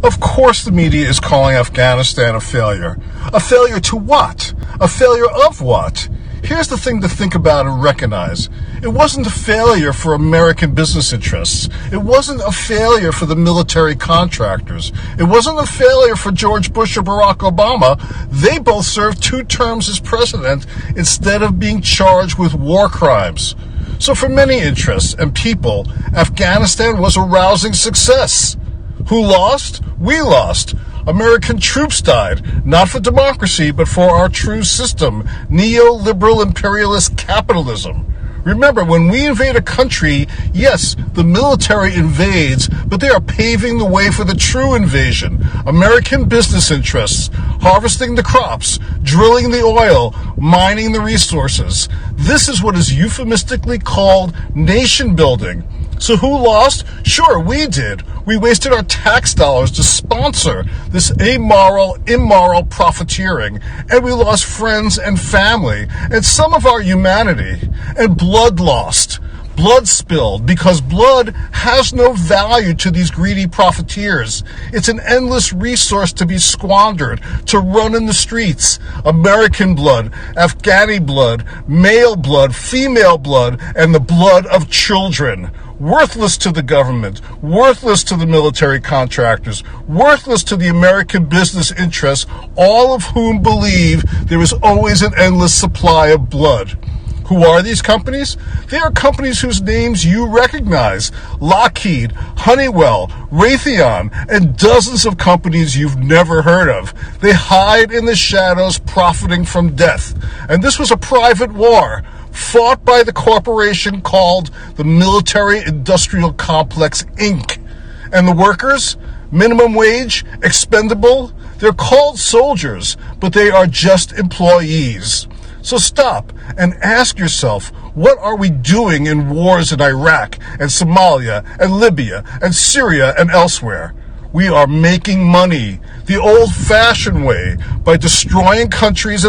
Of course the media is calling Afghanistan a failure. A failure to what? A failure of what? Here's the thing to think about and recognize. It wasn't a failure for American business interests. It wasn't a failure for the military contractors. It wasn't a failure for George Bush or Barack Obama. They both served 2 terms as president instead of being charged with war crimes. So for many interests and people, Afghanistan was a rousing success. Who lost? We lost. American troops died, not for democracy, but for our true system, neoliberal imperialist capitalism. Remember, when we invade a country, yes, the military invades, but they are paving the way for the true invasion. American business interests, harvesting the crops, drilling the oil, mining the resources. This is what is euphemistically called nation building. So who lost? Sure, we did. We wasted our tax dollars to sponsor this amoral, immoral profiteering, and we lost friends and family, and some of our humanity, and blood lost. Blood spilled, because blood has no value to these greedy profiteers. It's an endless resource to be squandered, to run in the streets. American blood, Afghani blood, male blood, female blood, and the blood of children. Worthless to the government, worthless to the military contractors, worthless to the American business interests, all of whom believe there is always an endless supply of blood. Who are these companies? They are companies whose names you recognize. Lockheed, Honeywell, Raytheon, and dozens of companies you've never heard of. They hide in the shadows, profiting from death. And this was a private war, fought by the corporation called the Military Industrial Complex, Inc. And the workers? Minimum wage? Expendable? They're called soldiers, but they are just employees. So stop and ask yourself, what are we doing in wars in Iraq and Somalia and Libya and Syria and elsewhere? We are making money the old-fashioned way, by destroying countries